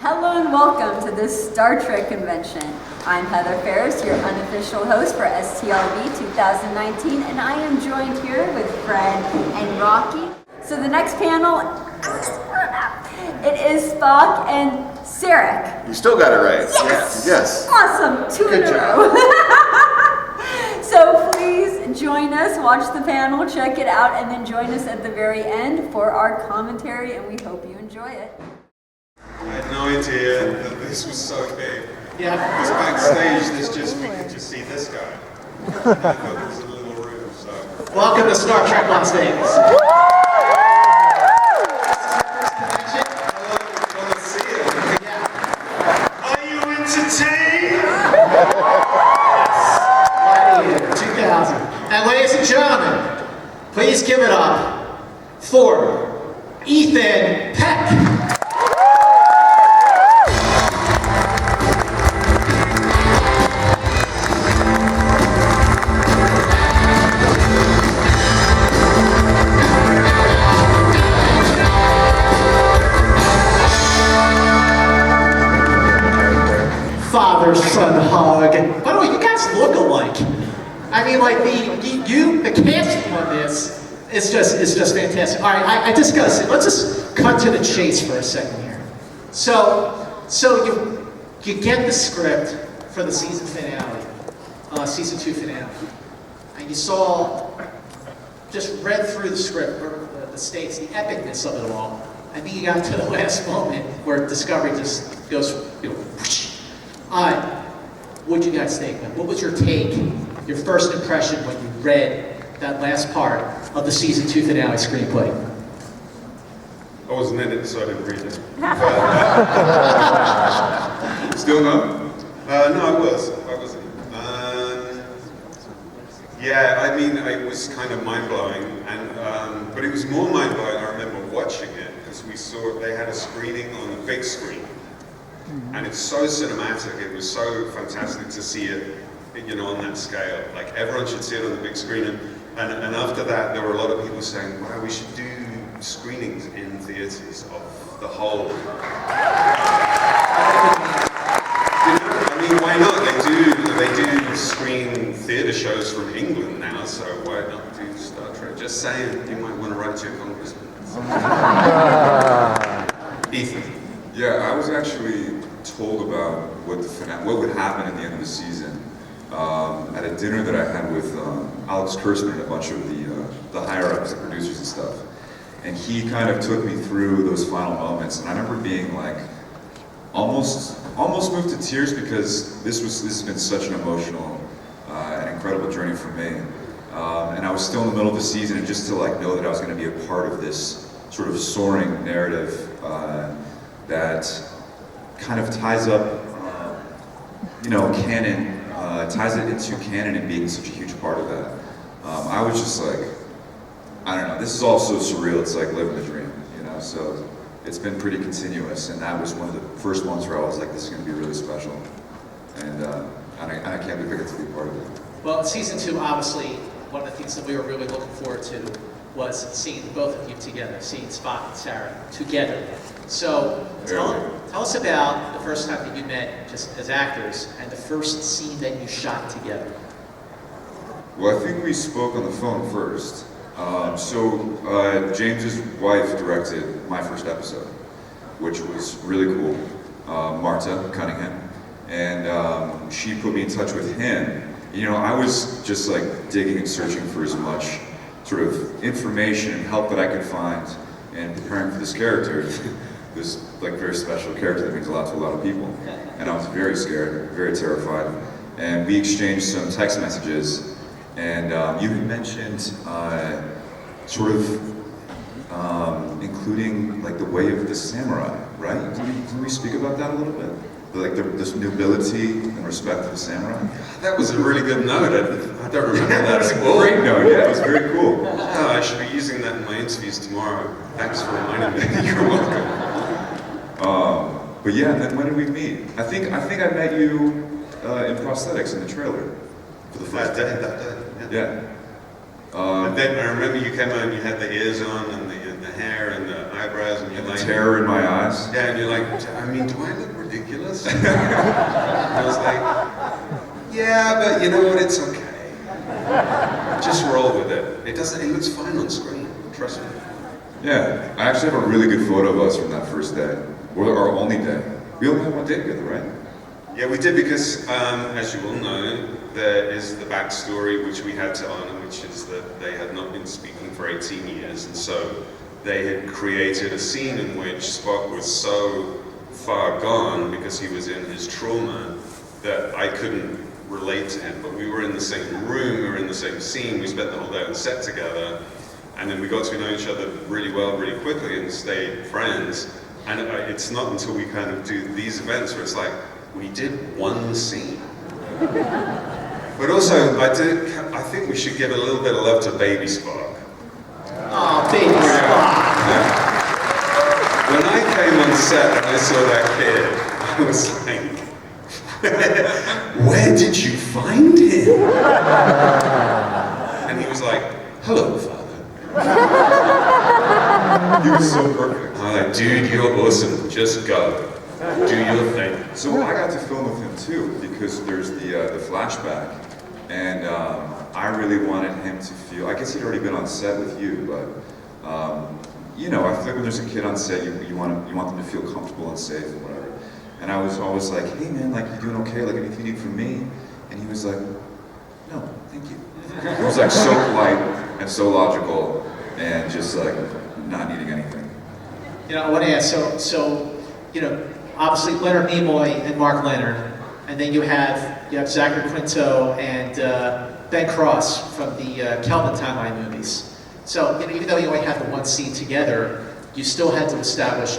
Hello and welcome to this Star Trek convention. I'm Heather Ferris, your unofficial host for STLV 2019, and I am joined here with Fred and Rocky. So the next panel, it is Spock and Sarek. You still got it right. Yes! Awesome, two in a row. So please join us, watch the panel, check it out, and then join us at the very end for our commentary, and we hope you enjoy it. I had no idea that this was so big. Yeah. Because backstage, we could just see this guy. I thought there was a little room, so. Welcome to Star Trek Las Vegas. Hello, to see you. Are you entertained? Right here, 2000. And ladies and gentlemen, please give it up for Ethan Peck. Father-son hug. By the way, you guys look alike. I mean, like the casting on this is just fantastic. All right, I just gotta say, let's just cut to the chase for a second here. So you get the script for the season finale, season 2 finale, and you just read through the script, the stakes, the epicness of it all, and then you got to the last moment where Discovery just goes, whoosh. What'd you guys think? What was your take, your first impression when you read that last part of the season 2 finale screenplay? I wasn't in it, so I didn't read it. Still no? No, I wasn't. Yeah, I mean, it was kind of mind-blowing, and but it was more mind-blowing, I remember watching it, because they had a screening on the big screen. And it's so cinematic, it was so fantastic to see it, on that scale. Like, everyone should see it on the big screen. And after that, there were a lot of people saying, wow, we should do screenings in theaters of the whole. I mean, why not? They do screen theater shows from England now, so why not do Star Trek? Just saying, you might want to write to your congressman. Ethan. Yeah, I was actually told about what would happen at the end of the season at a dinner that I had with Alex Kurtzman and a bunch of the higher-ups, the producers and stuff. And he kind of took me through those final moments, and I remember being like almost moved to tears, because this has been such an emotional and incredible journey for me. And I was still in the middle of the season, and just to know that I was going to be a part of this sort of soaring narrative that kind of ties up, canon, ties it into canon and being such a huge part of that. I was just like, I don't know, this is all so surreal, it's like living the dream, so it's been pretty continuous, and that was one of the first ones where I was like, this is going to be really special, and I can't believe I get to be a part of it. Well, season 2, obviously, one of the things that we were really looking forward to was seeing both of you together, seeing Spock and Sarek together. So tell us about the first time that you met just as actors and the first scene that you shot together. Well, I think we spoke on the phone first. James's wife directed my first episode, which was really cool, Marta Cunningham, and she put me in touch with him. I was just digging and searching for as much sort of information and help that I could find in preparing for this character, this very special character that means a lot to a lot of people. And I was very scared, very terrified. And we exchanged some text messages, and you had mentioned sort of including the way of the samurai, right? Can we speak about that a little bit? This nobility and respect for the samurai? That was a really good note. I don't remember that. That was a great note, yeah, it was very cool. Oh, I should be using that in my interviews tomorrow. Thanks for reminding me. You're welcome. But yeah, and then when did we meet? I think I met you in prosthetics in the trailer for the first day. That day. Yeah. And then I remember you came out and you had the ears on and the hair, and eyebrows, and you're like... Terror in my eyes. Yeah, and you're like, I mean, do I look ridiculous? And I was like, yeah, but you know what, it's okay. Just roll with it. It looks fine on screen, trust me. Yeah, I actually have a really good photo of us from that first day, or our only day. We only had one day together, right? Yeah, we did because, as you all know, there is the backstory which we had to honor, which is that they had not been speaking for 18 years, and so they had created a scene in which Spock was so far gone because he was in his trauma that I couldn't relate to him. But we were in the same room, we were in the same scene, we spent the whole day on set together, and then we got to know each other really well, really quickly, and stayed friends. And it's not until we kind of do these events where it's like, we did one scene. But also, I think we should give a little bit of love to baby Spock. Oh, baby Spock. When I came on set and I saw that kid, I was like, where did you find him? And he was like, hello, father. He was so perfect. I'm like, dude, you're awesome. Just go. Do your thing. So I got to film with him too, because there's the flashback, and I really wanted him to feel, I guess he'd already been on set with you, but you know, I feel like when there's a kid on set, you want them to feel comfortable and safe and whatever. And I was always like, hey man, like, you doing okay? Like, anything you need from me? And he was like, no, thank you. He was like so polite and so logical and just like not needing anything. You know, I want to ask, so you know, obviously Leonard Nimoy and Mark Leonard, and then you have Zachary Quinto and Ben Cross from the Kelvin timeline movies. So, you know, even though you only had the one scene together, you still had to establish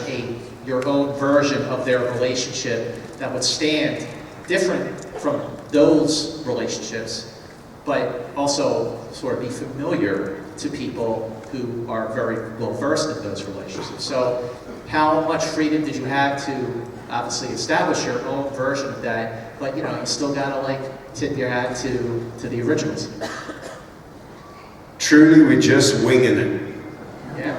your own version of their relationship that would stand different from those relationships, but also sort of be familiar to people who are very well versed in those relationships. So, how much freedom did you have to obviously establish your own version of that, but you know, you still gotta like tip your hat to the originals? Truly, we're just winging it. Yeah,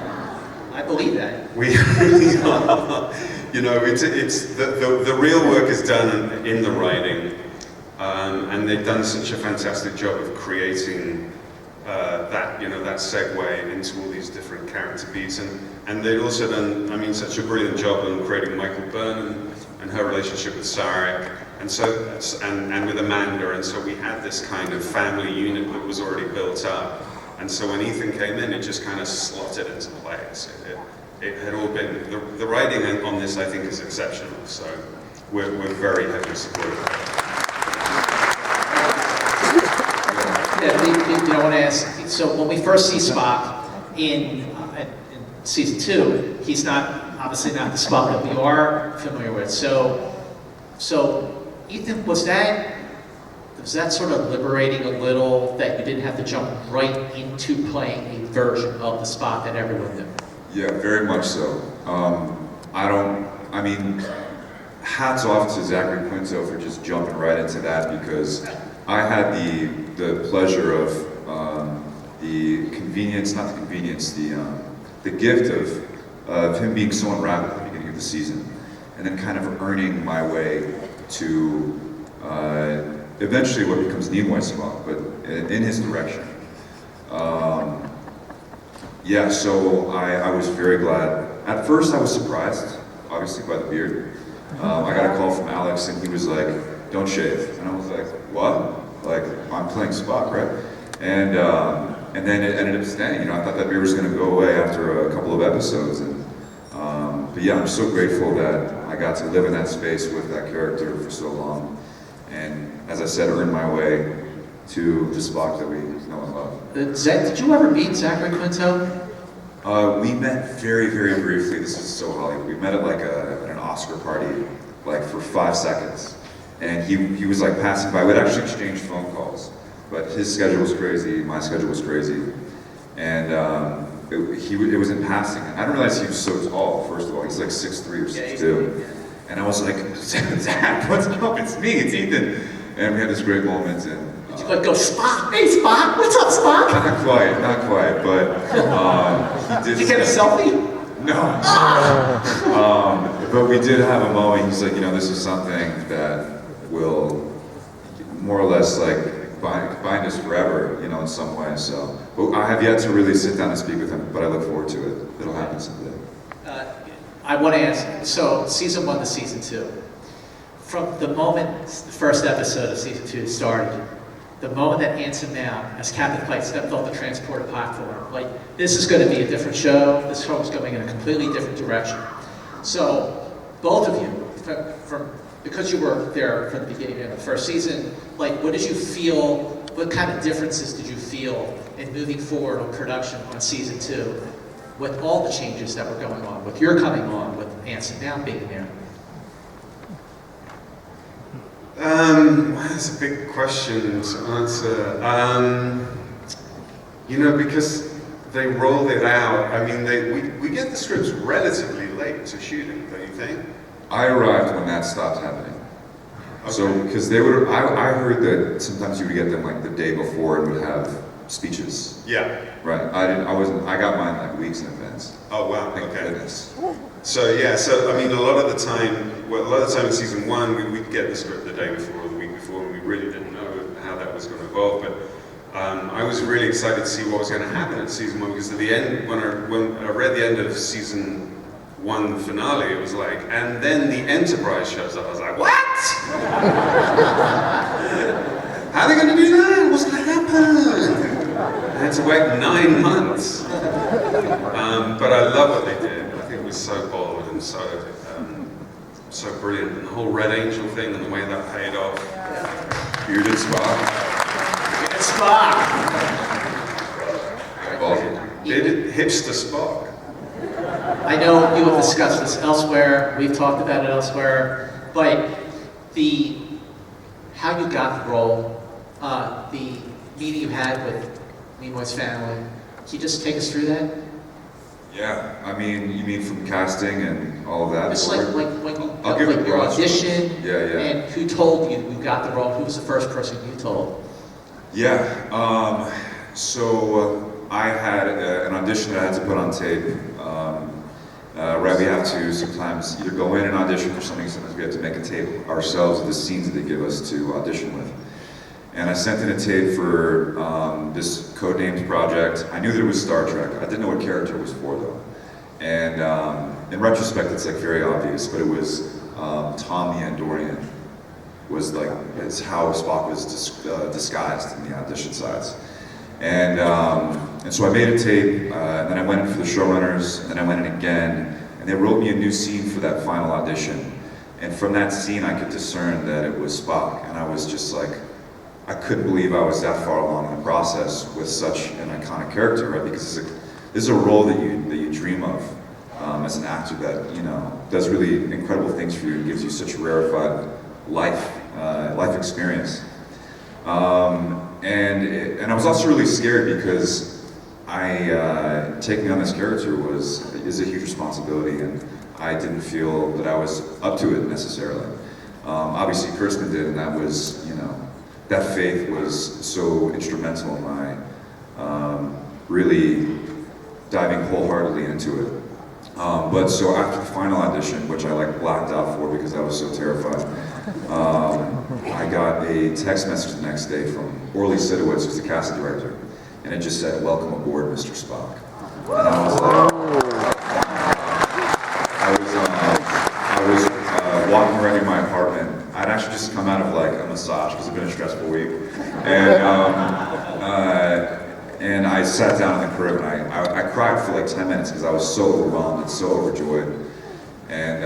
I believe that. We really are. You know, it's the real work is done in the writing, and they've done such a fantastic job of creating that, you know, that segue into all these different character beats, and they've also done, I mean, such a brilliant job on creating Michael Burnham and her relationship with Sarek, and with Amanda, and so we had this kind of family unit that was already built up. And so when Ethan came in, it just kind of slotted into place. It had all been, the writing on this, I think, is exceptional. So we're very heavily supportive. Yeah, I want to ask, so when we first see Spock in season 2, he's obviously not the Spock that we are familiar with. So Ethan, was that sort of liberating a little, that you didn't have to jump right into playing a version of the Spock that everyone knew? Yeah, very much so. I mean, hats off to Zachary Quinto for just jumping right into that, because I had the pleasure of the convenience, not the convenience, the gift of him being so unwrapped at the beginning of the season, and then kind of earning my way to eventually what becomes Nimoy's Spock, but in his direction. Yeah, so I was very glad. At first I was surprised, obviously, by the beard. I got a call from Alex and he was like, don't shave. And I was like, what? Like, I'm playing Spock, right? And then it ended up staying. You know, I thought that beard was gonna go away after a couple of episodes. But yeah, I'm so grateful that I got to live in that space with that character for so long. And as I said, earn my way to the Spock that we know and love. Did you ever meet Zachary Quinto? We met very, very briefly. This is so Hollywood. We met at like at an Oscar party, like for 5 seconds. And he was like passing by. We'd actually exchanged phone calls, but his schedule was crazy, my schedule was crazy. And it was in passing. And I didn't realize he was so tall, first of all. He's like 6'3" or 6'2". And I was like, Zach, what's up? It's me, it's Ethan. And we had this great moment. And did you like go, Spock? Hey Spock, what's up Spock? Not quite, but he did. Did you get a selfie? No. But we did have a moment. He's like, this is something that will more or less like bind us forever, in some way. So, but I have yet to really sit down and speak with him. But I look forward to it. It'll happen someday. I want to ask, so season 1 to season 2, from the moment the first episode of season 2 started, the moment that Anson Mount, as Captain Pike, stepped off the transporter platform, like, this is going to be a different show, this show is going in a completely different direction. So, both of you, because you were there from the beginning of the first season, like, what did you feel, what kind of differences did you feel in moving forward on production on season 2, with all the changes that were going on, with your coming on, with Anson Mount being there? That's a big question to answer. Because they rolled it out. I mean, we get the scripts relatively late to shooting, don't you think? I arrived when that stopped happening. Okay. So, because they would, I heard that sometimes you would get them like the day before and would have speeches. Yeah. Right. I got mine like weeks in advance. Oh wow. Thank Okay. goodness. So I mean, a lot of the time in season 1, we'd get the script the day before or the week before, and we really didn't know how that was going to evolve. But I was really excited to see what was going to happen in season 1, because at the end, when I read the end of season 1 finale, it was like, and then the Enterprise shows up. I was like, what? How are they going to do that? What's going to happen? I had to wait 9 months. But I love what they did. I think it was so bold and so brilliant. And the whole Red Angel thing and the way that paid off. Bearded Spock. It's Spock! Did hipster Spock. I know you have discussed this elsewhere, we've talked about it elsewhere, but how you got the role, the meeting you had with Nimoy's family, can you just take us through that? Yeah, I mean, you mean from casting and all of that? Just like when you I'll give it your broad audition, strokes. Yeah. and who told you you got the role? Who was the first person you told? Yeah, so I had an audition that I had to put on tape. Right, we have to sometimes either go in and audition for something, sometimes we have to make a tape ourselves of the scenes that they give us to audition with. And I sent in a tape for this codenamed project. I knew that it was Star Trek. I didn't know what character it was for though. And in retrospect, it's like very obvious, but it was Tom the Andorian. Was like, it's how Spock was disguised in the audition sides. And so I made a tape, and then I went in for the showrunners, and then I went in again, and they wrote me a new scene for that final audition. And from that scene, I could discern that it was Spock, and I was just like, I couldn't believe I was that far along in the process with such an iconic character, right? Because this is a role that you dream of as an actor that does really incredible things for you and gives you such a rarefied life experience. And I was also really scared because taking on this character is a huge responsibility, and I didn't feel that I was up to it necessarily. Obviously, Kurtzman did, and that was, that faith was so instrumental in my really diving wholeheartedly into it. But so after the final audition, which I blacked out for because I was so terrified, I got a text message the next day from Orly Sidowitz, who's the casting director, and it just said, "Welcome aboard, Mr. Spock." And I was like, I was walking around in my apartment. I'd actually just come out of a massage because it's been a stressful week, and I sat down in the crib and I cried for 10 minutes because I was so overwhelmed and so overjoyed. And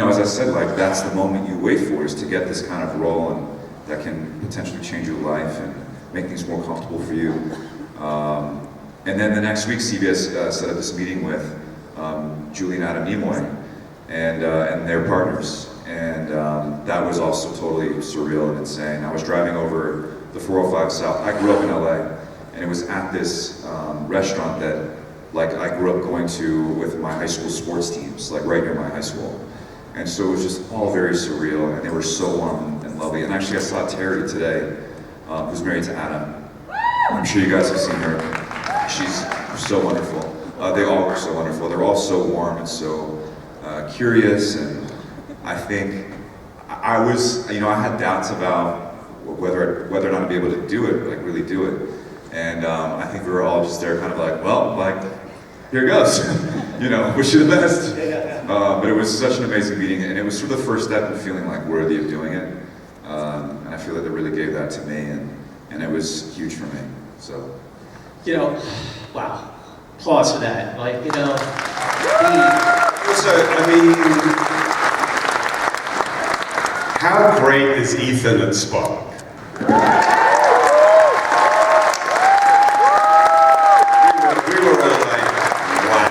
as I said, that's the moment you wait for, is to get this kind of role and that can potentially change your life and make things more comfortable for you. And then the next week, CBS set up this meeting with Julie and Adam Nimoy and their partners. And that was also totally surreal and insane. I was driving over the 405 South. I grew up in LA, and it was at this restaurant that I grew up going to with my high school sports teams, right near my high school. And so it was just all very surreal, and they were so warm and lovely. And actually I saw Terry today, who's married to Adam. I'm sure you guys have seen her. She's so wonderful. They all were so wonderful. They're all so warm and so curious, and I think I was, I had doubts about whether or not I'd be able to do it, like really do it. And I think we were all just there kind of like, well, like, here goes. Wish you the best. But it was such an amazing meeting, and it was sort of the first step in feeling like worthy of doing it. And I feel like they really gave that to me, and it was huge for me. So, wow. Applause for that. Also, I mean, how great is Ethan at Spock? We were all like, wow.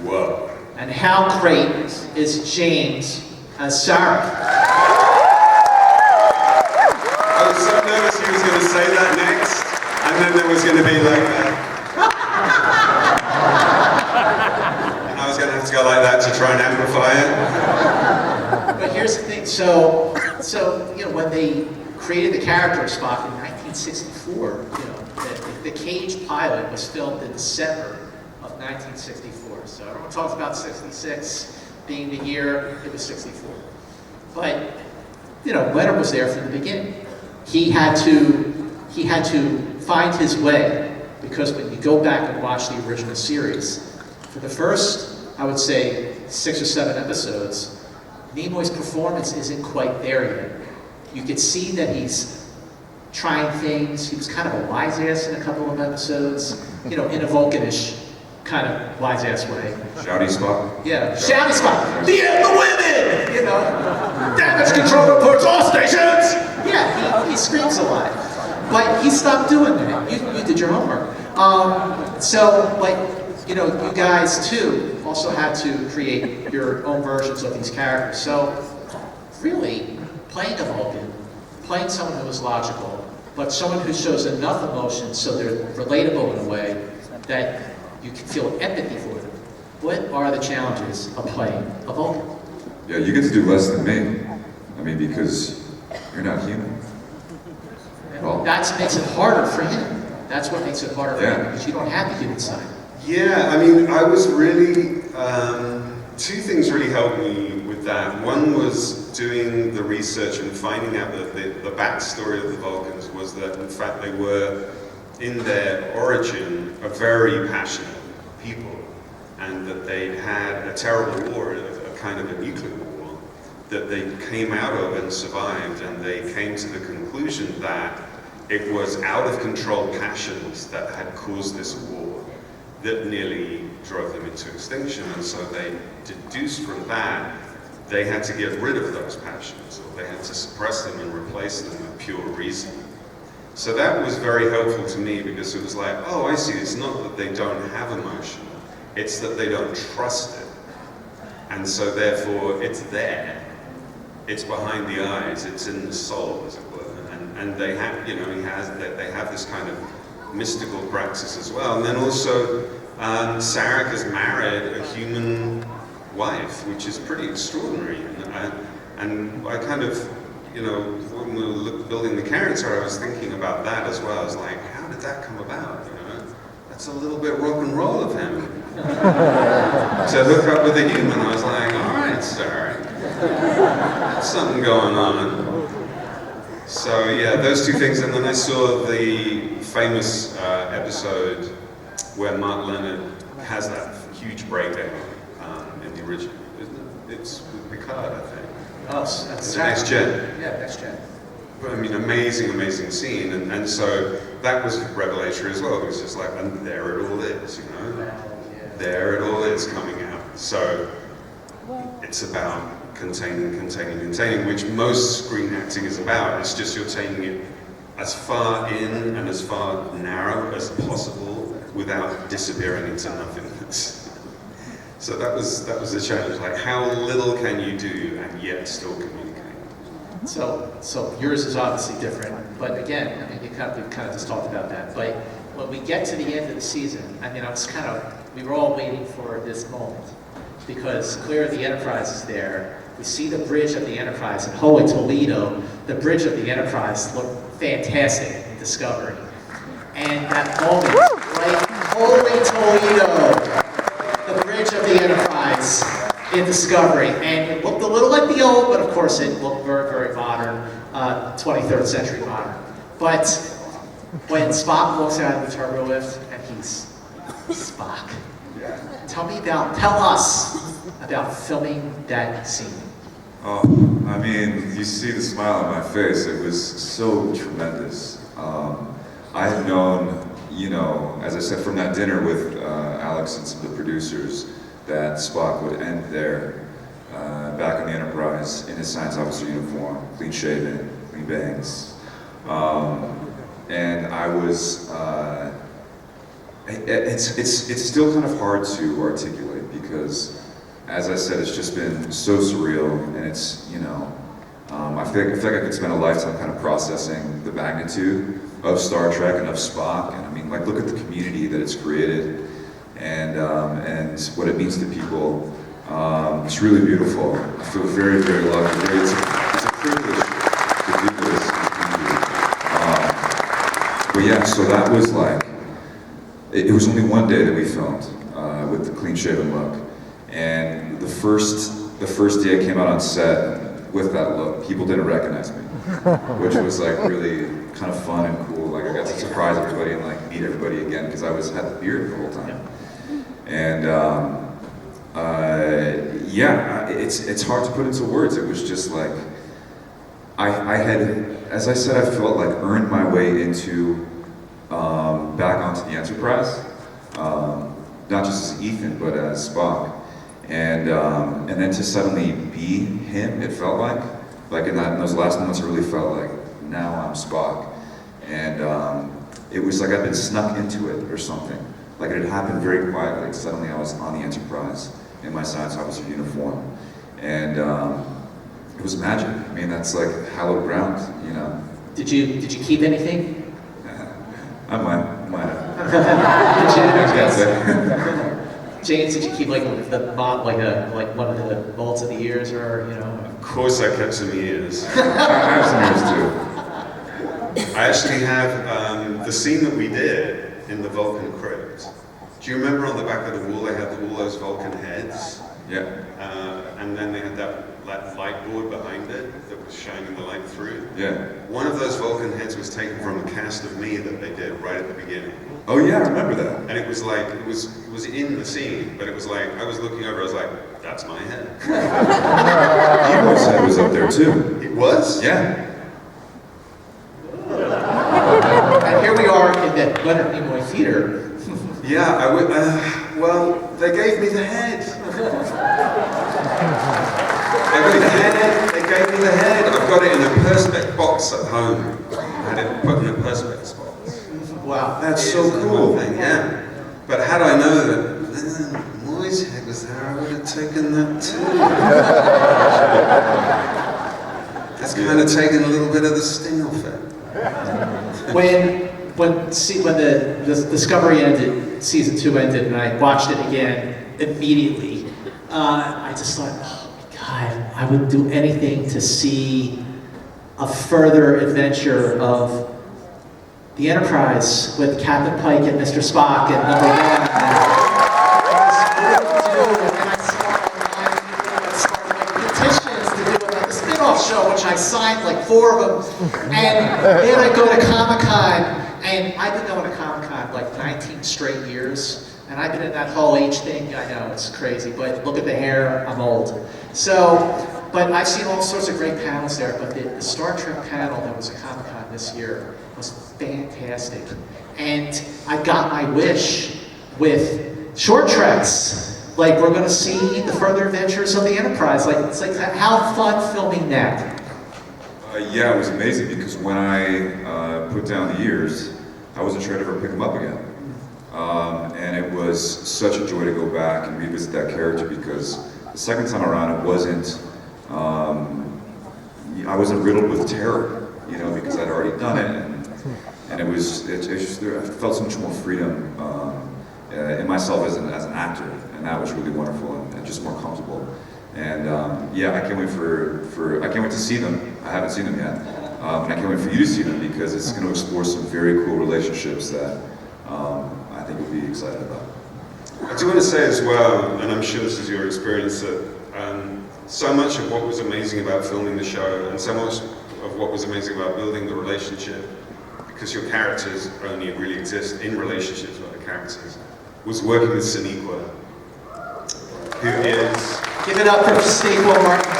Whoa. And how great is James as Sarek? I was so nervous he was going to say that next, and then there was going to be like that. And I was going to have to go like that to try and amplify it. But here's the thing, so when they created the character of Spock in 1964, the Cage pilot was filmed in December of 1964. So everyone talks about 66 being the year, it was 64. But, Leonard was there from the beginning. He had to find his way, because when you go back and watch the original series, for the first, I would say, 6 or 7 episodes, Nimoy's performance isn't quite there yet. You could see that he's trying things. He was kind of a wise ass in a couple of episodes, in a Vulcanish kind of wise ass way. Shouty Spock? Yeah, shouty Spock. The women! Damage control reports all stations! Yeah, he screams a lot. But he stopped doing that. You did your homework. You guys too also had to create your own versions of these characters. So, really, playing a Vulcan, playing someone who is logical, but someone who shows enough emotion so they're relatable in a way that you can feel empathy for them. What are the challenges of playing a Vulcan? Yeah, you get to do less than me. I mean, because you're not human. Well, that makes it harder for him. That's what makes it harder for him, because you don't have the human side. Yeah, I mean, I was really, 2 things really helped me with that. One was doing the research and finding out that the backstory of the Vulcans was that, in fact, they were, in their origin, a very passionate people, and that they'd had a terrible war, a kind of a nuclear war, that they came out of and survived, and they came to the conclusion that it was out of control passions that had caused this war that nearly drove them into extinction, and so they deduced from that they had to get rid of those passions, or they had to suppress them and replace them with pure reason. So that was very helpful to me, because it was like, oh, I see, it's not that they don't have emotion, it's that they don't trust it. And so therefore it's there, it's behind the eyes, it's in the soul, as it were. And they have, they have this kind of mystical practice as well. And then also, Sarek has married a human wife, which is pretty extraordinary. And I kind of, when we were building the character, I was thinking about that as well. I was like, how did that come about? That's a little bit rock and roll of him. To hook up with a human. I was like, all right, Sarek, there's something going on. So yeah, those 2 things, and then I saw the famous episode where Mark Leonard has that huge breakdown in the original, isn't it? It's with Picard, I think. Oh, that's Next Gen. Yeah, Next Gen. But I mean, amazing scene, and so that was revelatory as well, because it's like, and there it all is, There it all is coming out. So it's about containing, which most screen acting is about. It's just you're taking it as far in and as far narrow as possible without disappearing into nothingness. So that was the challenge. Like, how little can you do and yet still communicate? So yours is obviously different, but again, I mean, we kind of just talked about that. But when we get to the end of the season, I mean, we were all waiting for this moment, because clearly the Enterprise is there. We see the bridge of the Enterprise in Holy Toledo. The bridge of the Enterprise looked fantastic in Discovery. And that moment, right Holy Toledo, the bridge of the Enterprise in Discovery. And it looked a little like the old, but of course it looked very, very modern, 23rd century modern. But when Spock walks out of the turbo lift, and he's Spock. Tell us about filming that scene. Oh, I mean, you see the smile on my face. It was so tremendous. I had known, you know, as I said, from that dinner with Alex and some of the producers, that Spock would end there, back on the Enterprise, in his science officer uniform, clean shaven, clean bangs. And I was, it's still kind of hard to articulate because, as I said, it's just been so surreal, and it's, you know, I feel like I could spend a lifetime kind of processing the magnitude of Star Trek and of Spock, and I mean, like, look at the community that it's created, and what it means to people. It's really beautiful. I feel very, very lucky. It's a privilege to do this in the community. But yeah, so that was like, it was only one day that we filmed with the clean-shaven look, and the first day I came out on set with that look, people didn't recognize me, which was like really kind of fun and cool. Like I got to surprise everybody and like meet everybody again because I had the beard the whole time. And yeah, it's hard to put into words. It was just like I had, as I said, I felt like earned my way into back onto the Enterprise, not just as Ethan but as Spock. And then to suddenly be him, it felt like in those last moments, it really felt like now I'm Spock, and it was like I'd been snuck into it or something. Like it had happened very quietly. Suddenly, I was on the Enterprise in my science officer uniform, and it was magic. I mean, that's like hallowed ground, you know. Did you keep anything? I might have. James, did you keep like the mod, like one of the molds of the ears, or you know? Of course, I kept some ears. I have some ears too. I actually have the scene that we did in the Vulcan crypt. Do you remember on the back of the wall they had all those Vulcan heads? Yeah. And then they had that light board behind it that was shining the light through. Yeah. One of those Vulcan heads was taken from a cast of me that they did right at the beginning. Oh yeah, I remember that. And it was like, it was in the scene, but it was like, I was looking over, I was like, that's my head. Eagle's head was up there too. It was? Yeah. And here we are in the Leonard Nimoy Theater. Yeah, well, they gave me the head. They gave me the head. I've got it in a Perspex box at home. I had it put in a Perspex box. Wow. That's so cool. Yeah. But had I known that Moy's head was there, I would have taken that too. That's kind of taken a little bit of the sting off it. When the Discovery ended, season 2 ended, and I watched it again immediately, I just thought, oh my God, I would do anything to see a further adventure of the Enterprise with Captain Pike and Mr. Spock and number 1. And I saw online people that started petitions to do a spin-off show, which I signed like 4 of them. And then I go to Comic-Con. And I've been going to Comic-Con like 19 straight years, and I've been in that Hall H thing. I know, it's crazy, but look at the hair, I'm old. So, but I've seen all sorts of great panels there, but the Star Trek panel that was at Comic-Con this year was fantastic. And I got my wish with short treks. Like, we're gonna see the further adventures of the Enterprise. Like, it's like, how fun filming that? Yeah, it was amazing because when I put down the ears, I wasn't sure I'd ever pick them up again. And it was such a joy to go back and revisit that character because the second time around it wasn't, I wasn't riddled with terror, you know, because I'd already done it. And it just, I felt so much more freedom in myself as an actor, and that was really wonderful and just more comfortable. And yeah, I can't wait I can't wait to see them. I haven't seen them yet, and I can't wait for you to see them because it's going to explore some very cool relationships that I think you'll be excited about. I do want to say as well, and I'm sure this is your experience, that so much of what was amazing about filming the show, and so much of what was amazing about building the relationship, because your characters only really exist in relationships with other characters, was working with Sonequa, who is... Give it up for Sonequa Martin.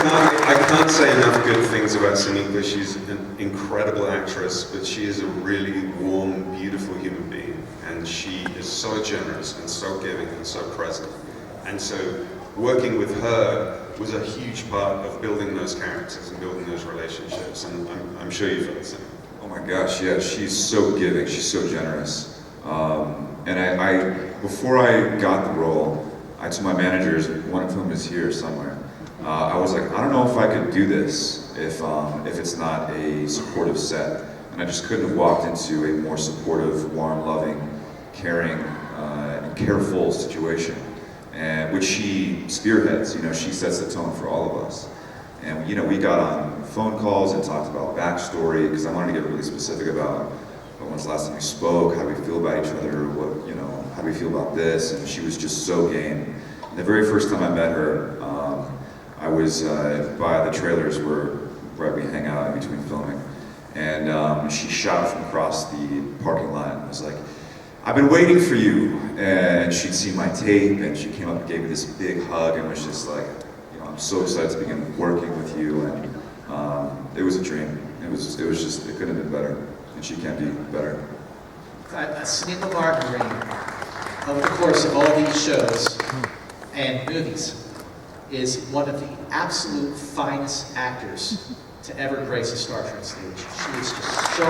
I can't say enough good things about Sonequa. She's an incredible actress, but she is a really warm, beautiful human being. And she is so generous and so giving and so present. And so working with her was a huge part of building those characters and building those relationships. And I'm sure you feel the same. Oh my gosh, yeah, she's so giving, she's so generous. And I before I got the role, I told my managers, one of whom is here somewhere, I was like, I don't know if I could do this if it's not a supportive set. And I just couldn't have walked into a more supportive, warm, loving, caring, and careful situation, and which she spearheads. You know, she sets the tone for all of us. And you know, we got on phone calls and talked about backstory because I wanted to get really specific about when's the last time we spoke, how do we feel about each other, what, you know, how do we feel about this, and she was just so game. And the very first time I met her, I was by the trailers where we hang out in between filming, and she shot from across the parking lot and was like, I've been waiting for you. And she'd seen my tape, and she came up and gave me this big hug and was just like, you know, I'm so excited to begin working with you. And it was a dream. It couldn't have been better, and she can't be better. Sonequa Martin, over the course of all these shows and movies, is one of the absolute finest actors to ever grace a Star Trek stage. She is just so...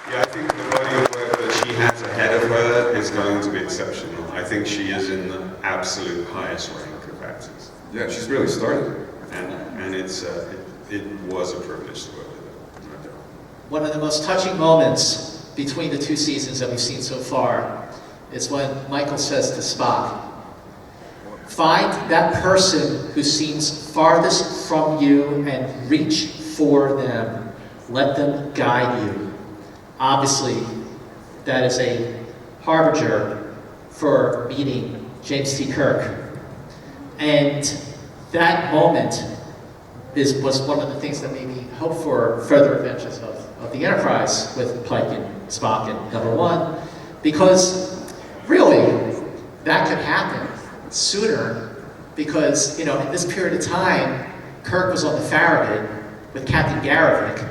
Yeah, I think the body of work that she has ahead of her is going to be exceptional. I think she is in the absolute highest rank of actors. Yeah, she's really started. And it was a privilege to work with her. One of the most touching moments between the two seasons that we've seen so far is when Michael says to Spock, find that person who seems farthest from you and reach for them. Let them guide you. Obviously, that is a harbinger for meeting James T. Kirk. And that moment was one of the things that made me hope for further adventures of the Enterprise with Pike and Spock and Number One, because really, that could happen sooner, because, you know, in this period of time, Kirk was on the Farragut with Captain Garavik,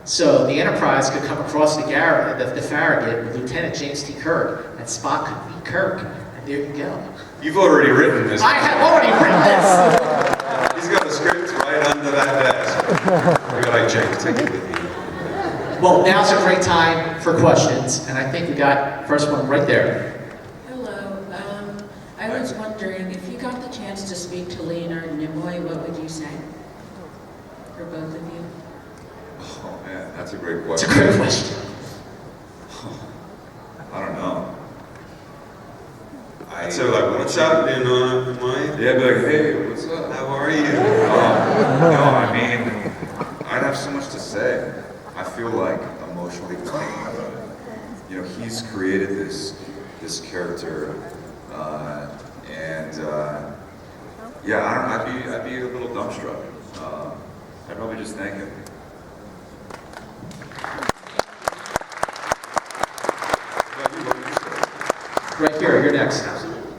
so the Enterprise could come across the Farragut with Lieutenant James T. Kirk, and Spock could meet Kirk, and there you go. You've already written this. I have already written this! He's got the script right under that desk. You're like, James, take it with me. Well, now's a great time for questions, and I think we got first one right there. I was wondering, if you got the chance to speak to Leonard Nimoy, what would you say? For both of you? Oh man, that's a great It's a question. great question. I don't know. So like, what's up, Nimoy? Yeah, I'd be like, hey, what's up? How are you? No, I mean, I'd have so much to say. I feel like emotionally connected about it. You know, he's created this character, yeah, I don't know, I'd be a little dumbstruck. I'd probably just thank him. Right here, you're next. Absolutely.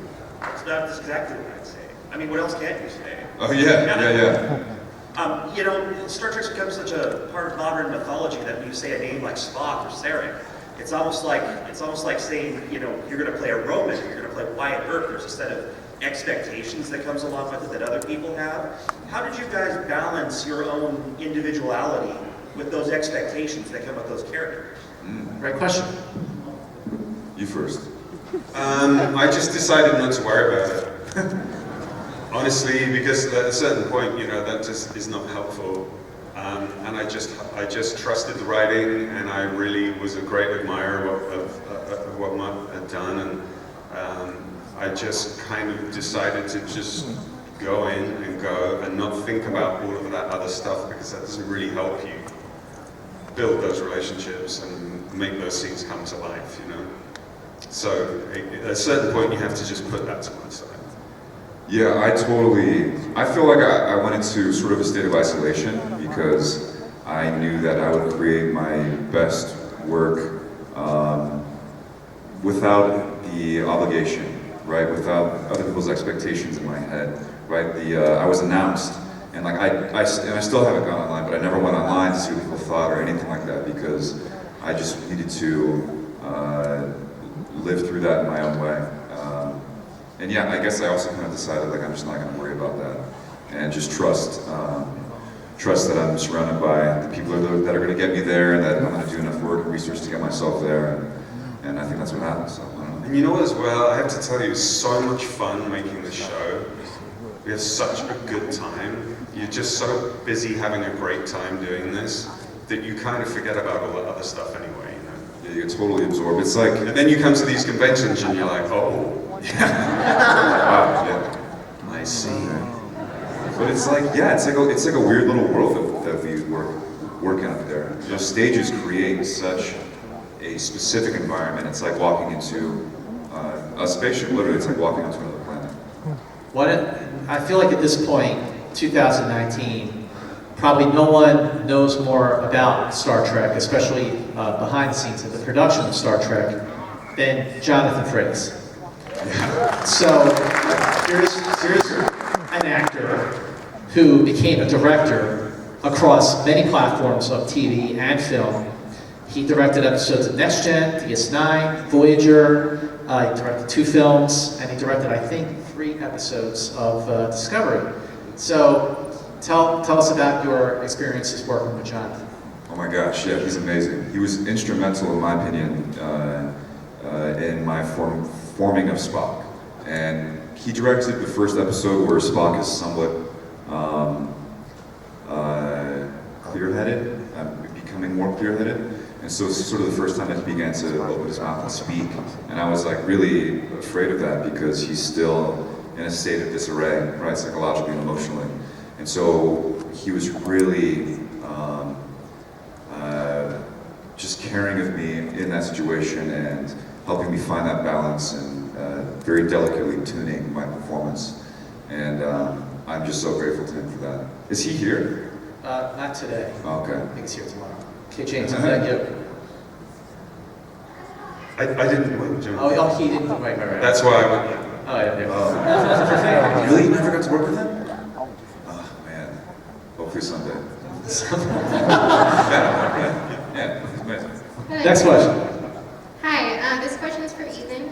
That's exactly what I'd say. I mean, what else can you say? Oh yeah. You know, Star Trek's become such a part of modern mythology that when you say a name like Spock or Sarek, it's almost like saying, you know, you're going to play a Roman, or you're going to play Wyatt Earp. There's a set of expectations that comes along with it that other people have. How did you guys balance your own individuality with those expectations that come with those characters? Great question. You first. I just decided not to worry about it. Honestly, because at a certain point, you know, that just is not helpful. And I just trusted the writing, and I really was a great admirer of what Matt had done, and I just kind of decided to just go in and go and not think about all of that other stuff, because that doesn't really help you build those relationships and make those scenes come to life, you know? So at a certain point you have to just put that to one side. Yeah, I feel like I went into sort of a state of isolation because I knew that I would create my best work without the obligation, right? Without other people's expectations in my head, right? I was announced, and like I still haven't gone online, but I never went online to see what people thought or anything like that because I just needed to live through that in my own way. And yeah, I guess I also kind of decided like I'm just not going to worry about that and just trust that I'm surrounded by the people that are going to get me there, and that I'm going to do enough work and research to get myself there. And I think that's what happened. So I don't know. And you know what, as well, I have to tell you, it's so much fun making this show. We have such a good time. You're just so busy having a great time doing this that you kind of forget about all the other stuff anyway, you know? Yeah, you get totally absorbed. It's like, And then you come to these conventions and you're like, oh, wow, yeah. I see. But it's like, yeah, it's like a weird little world that we work in up there. Those stages create such a specific environment. It's like walking into a spaceship. Literally, it's like walking onto another planet. I feel like at this point, 2019, probably no one knows more about Star Trek, especially behind the scenes of the production of Star Trek, than Jonathan Frakes. So here's an actor who became a director across many platforms of TV and film. He directed episodes of Next Gen, DS9, Voyager. He directed 2 films, and he directed, I think, 3 episodes of Discovery. So tell us about your experiences working with Jonathan. Oh my gosh, yeah, he's amazing. He was instrumental, in my opinion, in my forming of Spock. And he directed the first episode where Spock is somewhat clear-headed, becoming more clear-headed. And so it's sort of the first time that he began to open his mouth and speak. And I was like really afraid of that because he's still in a state of disarray, right, psychologically and emotionally. And so he was really just caring of me in that situation and helping me find that balance and very delicately tuning my performance. And I'm just so grateful to him for that. Is he here? Not today. Oh, okay. I think he's here tomorrow. Okay, James, is that you? I didn't win, Jim. Oh, he didn't. Right. That's why I went. Oh, yeah. Really? You never got to work with him? Oh, man. Hopefully someday. Yeah, he's amazing. Next question. Hi, this question is for Ethan.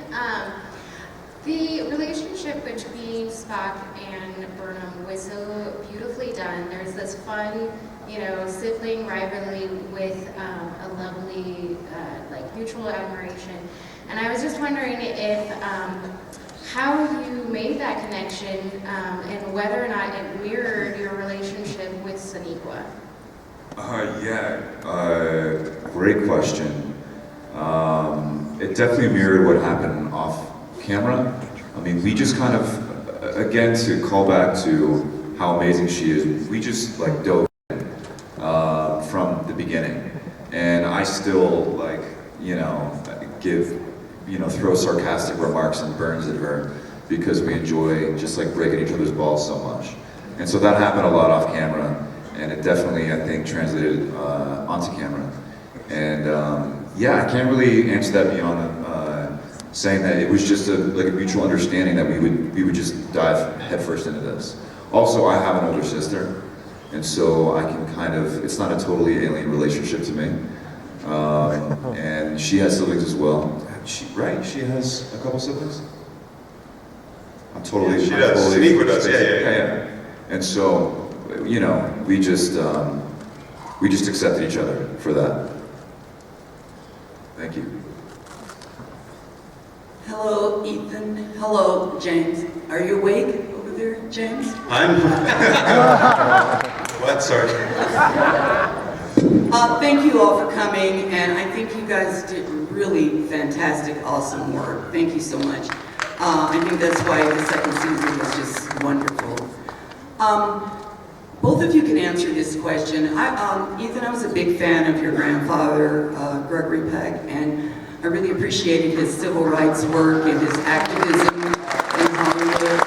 The relationship between Spock and Burnham was so beautifully done. There's this fun, sibling rivalry with a lovely, mutual admiration. And I was just wondering if how you made that connection and whether or not it mirrored your relationship with Sonequa. Great question. It definitely mirrored what happened off camera. I mean, we just kind of, again, to call back to how amazing she is, we just dove in from the beginning. And I still throw sarcastic remarks and burns at her because we enjoy just breaking each other's balls so much. And so that happened a lot off camera, and it definitely, I think, translated onto camera. And I can't really answer that beyond saying that it was just a mutual understanding that we would just dive headfirst into this. Also, I have an older sister, and so I can it's not a totally alien relationship to me. And she has siblings as well. She has a couple siblings? I'm totally... Yeah, she does. Sonequa does, yeah. And so, we just accepted each other for that. Thank you. Hello, Ethan. Hello, James. Are you awake over there, James? I'm... What? Sorry. Thank you all for coming, and I think you guys did really fantastic, awesome work. Thank you so much. I think that's why the second season was just wonderful. Both of you can answer this question. Ethan, I was a big fan of your grandfather, Gregory Peck, and I really appreciated his civil rights work and his activism in Hollywood.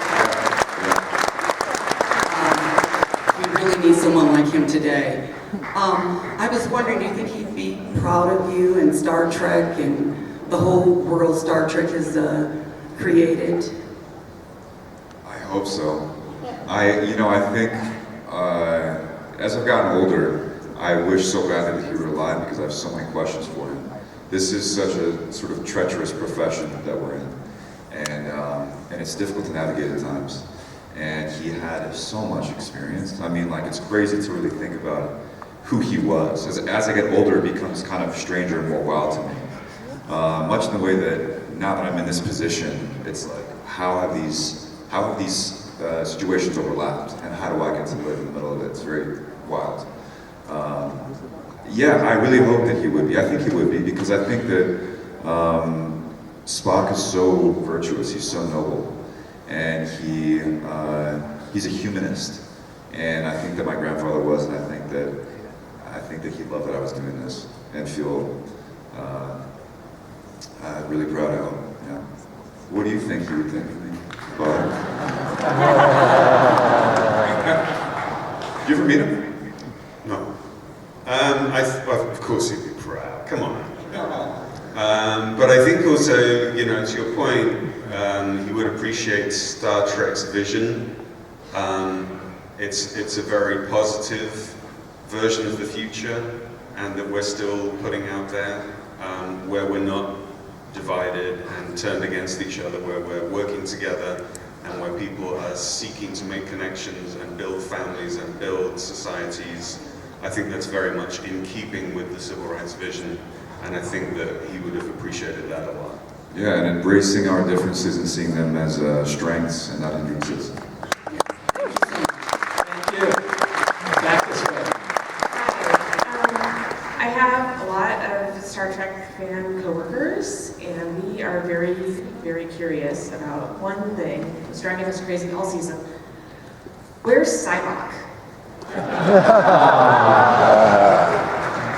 We really need someone like him today. I was wondering, do you think he'd be proud of you and Star Trek and the whole world Star Trek has created? I hope so. I think as I've gotten older, I wish so badly that he were alive because I have so many questions for him. This is such a sort of treacherous profession that we're in, and it's difficult to navigate at times. And he had so much experience. I mean, like, it's crazy to really think about who he was. As I get older, it becomes kind of stranger and more wild to me. Much in the way that now that I'm in this position, it's like, how have these situations overlapped, and how do I get to live in the middle of it? It's very wild. Yeah, I really hope that he would be. I think he would be, because I think that Spock is so virtuous, he's so noble, and he's a humanist. And I think that my grandfather was, and I think that he'd love that I was doing this, and feel really proud of him. Yeah. What do you think he would think of me? Did you ever meet him? No. Of course he'd be proud. Come on. But I think also, to your point, he would appreciate Star Trek's vision. It's a very positive version of the future, and that we're still putting out there, where we're not divided and turned against each other, where we're working together, and where people are seeking to make connections and build families and build societies. I think that's very much in keeping with the civil rights vision, and I think that he would have appreciated that a lot. Yeah, and embracing our differences and seeing them as strengths and not hindrances. Thank you. Back this way. I have a lot of Star Trek fan coworkers, and we are very, very curious about one thing that's driving us crazy all season. Where's Sarek?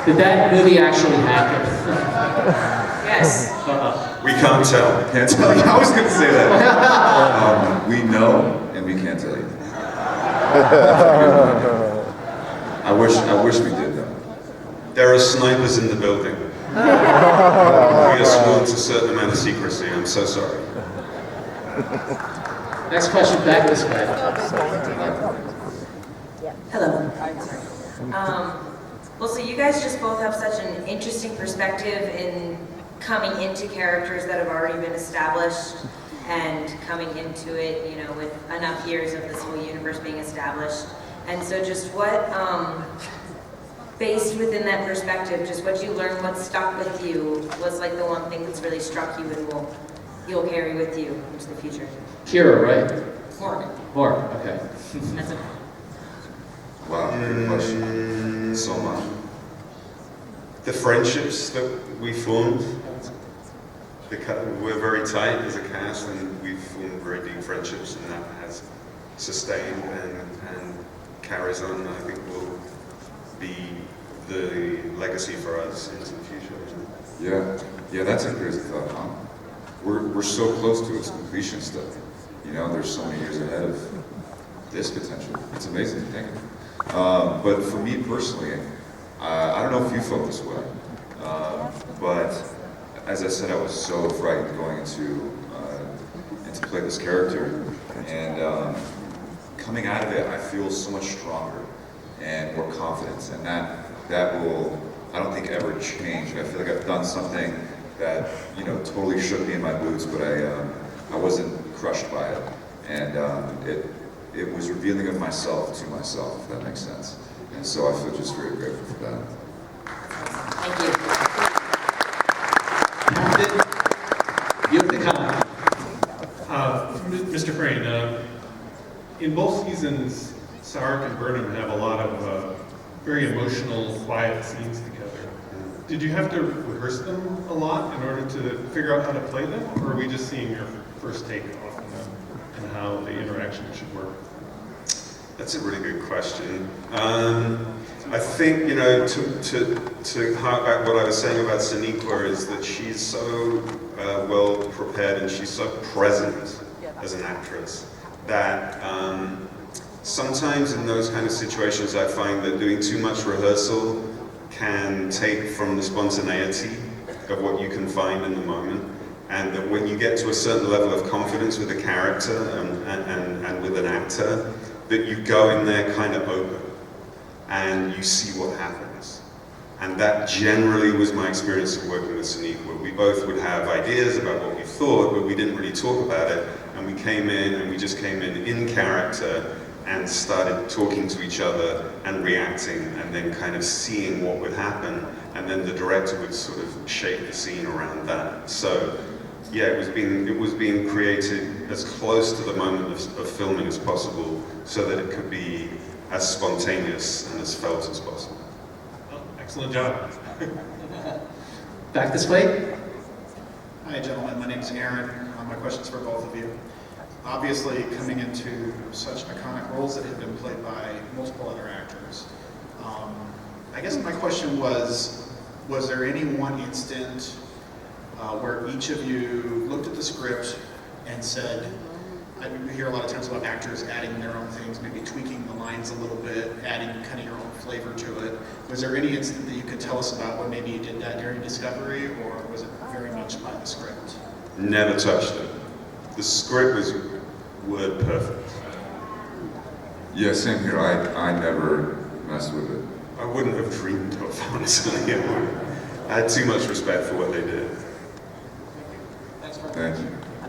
Did that movie actually happen? Yes. We can't tell. Can't tell you. I was going to say that. We know, and we can't tell you. I wish we did, though. There are snipers in the building. We are sworn to a certain amount of secrecy. I'm so sorry. Next question, back this way. Hello. Well, so you guys just both have such an interesting perspective in coming into characters that have already been established and coming into it, with enough years of this whole universe being established. And so just what, based within that perspective, just what you learned, what stuck with you, was like the one thing that's really struck you and you'll carry with you into the future? Kira, right? More. Okay. That's it. Wow, great question. So much. The friendships that we formed, we're very tight as a cast, and we've formed very deep friendships, and that has sustained and carries on, and I think will be the legacy for us into the future. Yeah, that's a crazy thought, huh? We're so close to its completion still. There's so many years ahead of this potential. It's amazing to think of. But for me personally, I don't know if you felt this way, but as I said, I was so frightened going into play this character, and coming out of it, I feel so much stronger and more confident, and that will, I don't think, ever change. I feel like I've done something that totally shook me in my boots, but I wasn't crushed by it, and it was revealing of myself to myself, if that makes sense. And so I feel just very grateful for that. Thank you. Captain, you have the comment. Mr. Frain, in both seasons, Sarek and Burnham have a lot of very emotional, quiet scenes together. Did you have to rehearse them a lot in order to figure out how to play them, or are we just seeing your first take off on them and how the interaction should work? That's a really good question. I think, you know, to hark back what I was saying about Sonequa is that she's so well prepared and she's so present as an actress that sometimes in those kind of situations I find that doing too much rehearsal can take from the spontaneity of what you can find in the moment, and that when you get to a certain level of confidence with a character and with an actor, that you go in there kind of open and you see what happens. And that generally was my experience of working with Sonequa. We both would have ideas about what we thought, but we didn't really talk about it, and we came in and we just came in character and started talking to each other and reacting and then kind of seeing what would happen, and then the director would sort of shape the scene around that. So yeah, it was being created as close to the moment of filming as possible so that it could be as spontaneous and as felt as possible. Oh, excellent job. Back this way. Hi gentlemen, my name is Aaron. My question's for both of you. Obviously, coming into such iconic roles that have been played by multiple other actors, I guess my question was there any one instant where each of you looked at the script and said, we hear a lot of times about actors adding their own things, maybe tweaking the lines a little bit, adding kind of your own flavor to it. Was there any instant that you could tell us about when maybe you did that during Discovery, or was it very much by the script? Never touched it. The script was word perfect. Yeah, same here. I never messed with it. I wouldn't have dreamed of, honestly. I had too much respect for what they did. Thank you.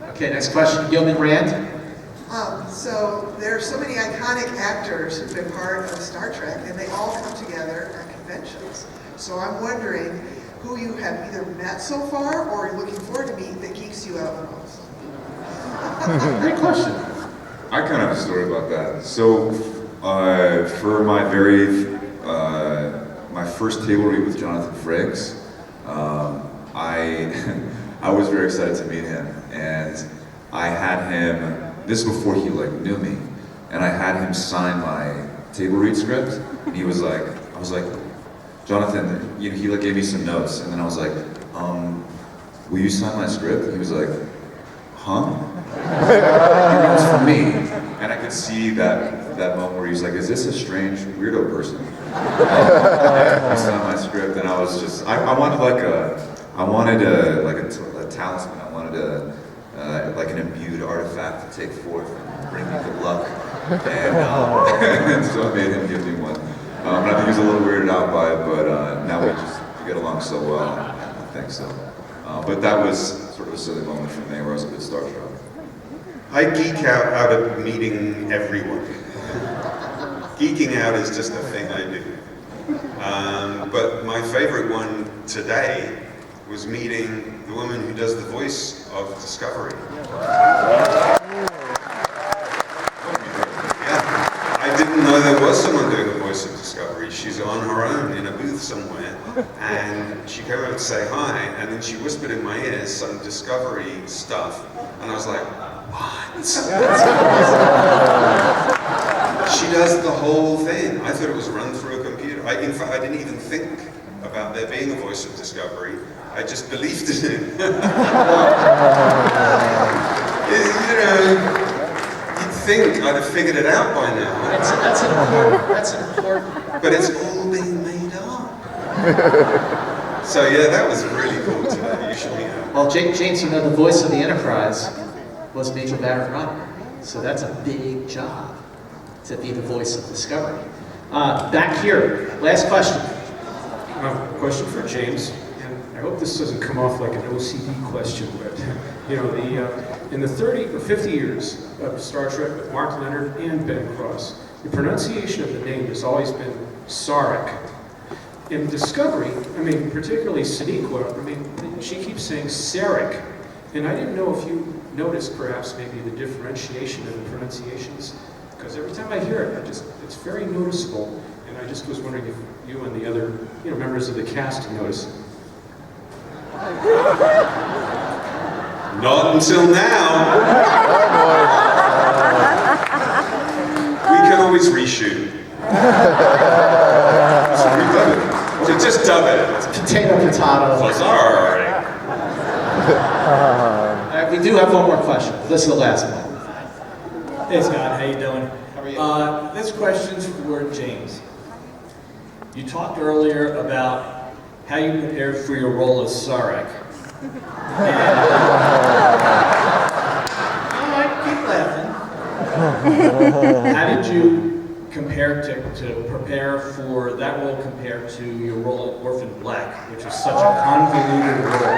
Okay, next question, Gilman Rand. So there's so many iconic actors who've been part of Star Trek, and they all come together at conventions. So I'm wondering who you have either met so far or are looking forward to meet that geeks you out the most. Great question. I kind of have a story about that. So for my my first table read with Jonathan Frakes, I was very excited to meet him, and I had him. This is before he knew me, and I had him sign my table read script, and he was like, I was like, Jonathan, he gave me some notes, and then I was like, will you sign my script? And he was like, huh? He wrote for me, and I could see that moment where he was like, is this a strange weirdo person? He signed my script, and I was just, I wanted a talisman. I wanted an imbued artifact to take forth and bring me good luck. And so I made him give me one. I think he was a little weirded out by it, but now we get along so well. I think so. But that was sort of a silly moment for me where I was a bit starstruck. I geek out of meeting everyone. Geeking out is just a thing I do. But my favorite one today was meeting the woman who does the voice of Discovery. Yeah, I didn't know there was someone doing the voice of Discovery. She's on her own in a booth somewhere, and she came over to say hi, and then she whispered in my ear some Discovery stuff, and I was like, what? She does the whole thing. I thought it was run through a computer. In fact, I didn't even think about there being a voice of Discovery. I just believed in it. You'd think I'd have figured it out by now. That's important. But it's all being made up. So yeah, that was really cool today. You should meet her. Well, James, the voice of the Enterprise was Major Barrett Runner, so that's a big job to be the voice of Discovery. Back here, last question. Question for James. I hope this doesn't come off like an OCD question, but in the 30 or 50 years of Star Trek with Mark Leonard and Ben Cross, the pronunciation of the name has always been Sarek. In Discovery, particularly Sonequa, she keeps saying Sarek, and I didn't know if you noticed perhaps maybe the differentiation in the pronunciations, because every time I hear it, it's very noticeable, and I just was wondering if you and the other members of the cast noticed it. Not until now. We can always reshoot. So just dub it. Potato, potato. Sorry. All right, we do have one more question. This is the last one. Hey Scott, how you doing? How are you? This question's for James. You talked earlier about how you prepared for your role as Sarek. Alright, keep laughing. How did you compare to prepare for that role compared to your role at Orphan Black, which was such a convoluted role?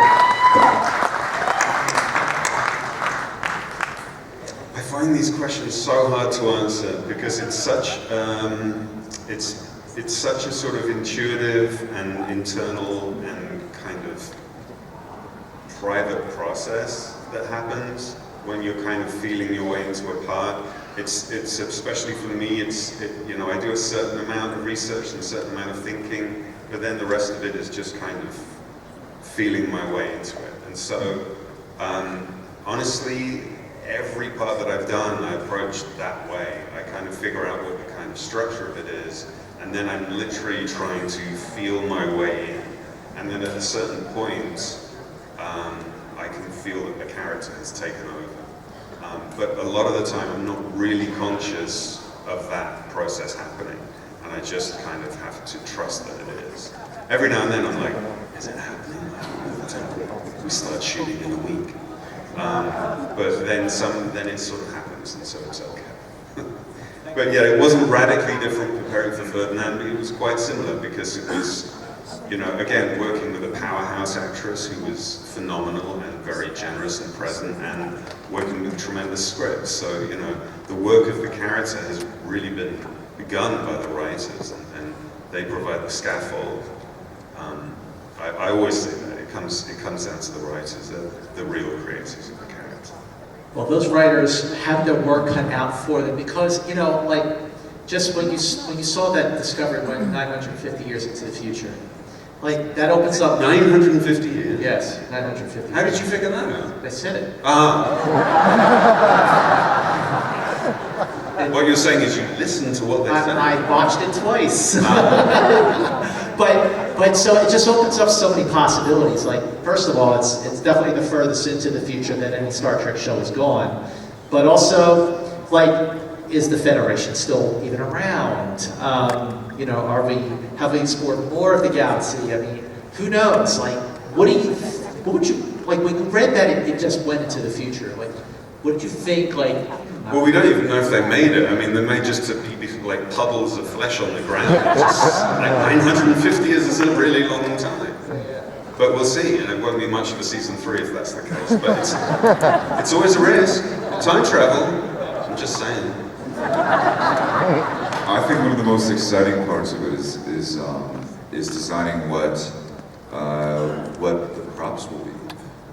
I find these questions so hard to answer because it's such it's such a sort of intuitive and internal and kind of private process that happens when you're kind of feeling your way into a part. It's especially for me, you know, I do a certain amount of research and a certain amount of thinking, but then the rest of it is just kind of feeling my way into it. And so, honestly, every part that I've done, I approach that way. I kind of figure out what the kind of structure of it is, and then I'm literally trying to feel my way in. And then at a certain point, I can feel that the character has taken over. But a lot of the time, I'm not really conscious of that process happening, and I just kind of have to trust that it is. Every now and then, I'm like, is it happening? We start shooting in a week. But then it sort of happens, and so it's okay. But yeah, it wasn't radically different preparing for Ferdinand, but it was quite similar because it was, you know, again, working with a powerhouse actress who was phenomenal and very generous and present, and working with tremendous scripts. So, you know, the work of the character has really been begun by the writers, and they provide the scaffold. I always say that it comes down to the writers, the real creators of the character. Well, those writers have their work cut out for them because, you know, like, just when you saw that Discovery went 950 years into the future, like, that opens up... 950 years? Yes, 950 years. How did you figure that out? They said it. What you're saying is you listened to what they said? I watched it twice. But so it just opens up so many possibilities. Like, first of all, it's definitely the furthest into the future that any Star Trek show has gone. But also, like, is the Federation still even around? You know, have we explored more of the galaxy? I mean, who knows? Like, what would you, like, when you read that it just went into the future, like, what did you think, like... Well, we don't even know if they made it. I mean, they may just be like puddles of flesh on the ground. Just, like 950 years is a really long time. But we'll see, and it won't be much of a season 3 if that's the case. But it's always a risk. Time travel, I'm just saying. I think one of the most exciting parts of it is designing what the props will be.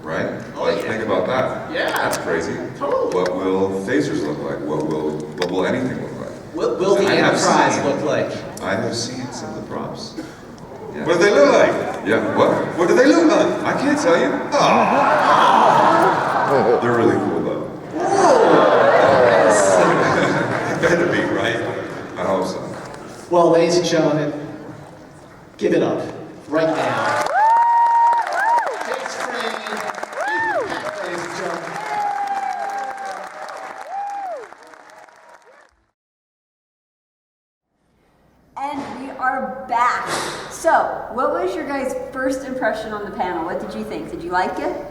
Right? Oh, like, yeah. Think about that. Yeah. That's crazy. Totally. What will phasers look like? What will anything look like? What will the Enterprise look like? I have seen some of the props. Yeah. What do they look like? Yeah, what? What do they look like? I can't tell you. Oh. They're really cool though. It better be, right? I hope so. Well, ladies and gentlemen, give it up right now. James Frain, Ethan Peck, ladies and gentlemen. And we are back. So, what was your guys' first impression on the panel? What did you think? Did you like it?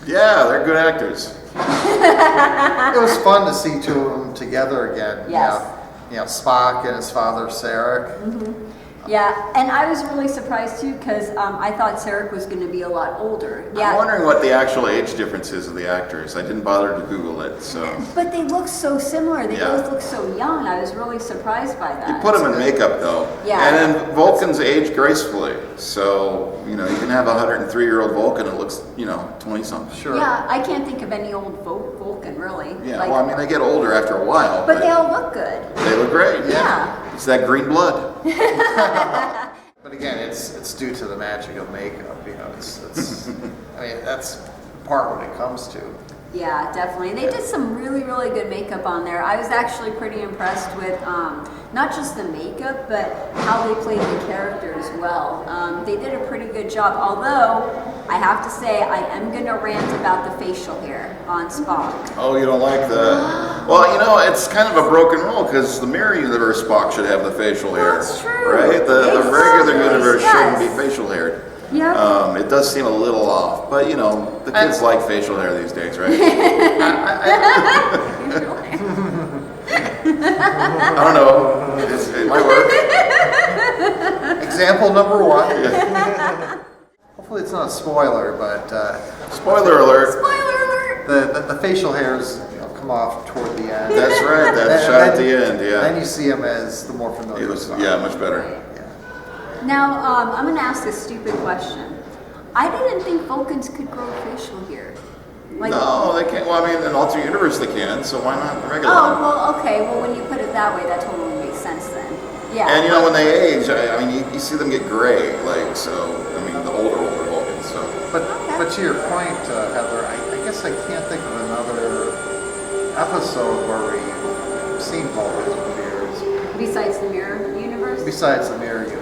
Yeah, they're good actors. It was fun to see two of them together again. Yes. You know, Spock and his father, Sarek. Mm-hmm. Yeah, and I was really surprised too because I thought Sarek was going to be a lot older. Yeah. I'm wondering what the actual age difference is of the actors. I didn't bother to Google it, so. But they look so similar. They Yeah. both look so young. I was really surprised by that. You put them in makeup, though. Yeah. And then Vulcans age gracefully. So, you know, you can have a 103-year-old Vulcan that looks, you know, 20-something. Sure. Yeah, I can't think of any old Vulcan, really. Yeah, Like, well, I mean, they get older after a while. but they all look good. They look great, yeah. Yeah. It's that green blood. But again, it's due to the magic of makeup, you know, it's I mean, that's part what it comes to. Yeah, definitely. And they did some really, really good makeup on there. I was actually pretty impressed with not just the makeup, but how they played the character as well. They did a pretty good job, although I have to say I am going to rant about the facial hair on Spock. Oh, you don't like that? Well, you know, it's kind of a broken rule because the mirror universe Spock should have the facial hair. That's true. Right? The Exactly. regular universe Yes. shouldn't be facial haired. Yep. It does seem a little off, but you know, the kids like facial hair these days, right? I don't know. It might work. Example number one. Hopefully it's not a spoiler, but spoiler alert. Spoiler alert. The facial hairs come off toward the end. That's right. That shot at the end. Yeah. Then you see him as the more familiar. Yeah, much better. Now, I'm going to ask a stupid question. I didn't think Vulcans could grow facial hair. Like, no, they can't. Well, I mean, in alternate universe they can, so why not regular? Oh, well, okay. Well, when you put it that way, that totally makes sense then. Yeah. And you know, when they age, I mean, you see them get gray, like, so, I mean, the older Vulcans, so. But to your point, Heather, I guess I can't think of another episode where we've seen Vulcans with beards. Besides the mirror universe? Besides the mirror universe.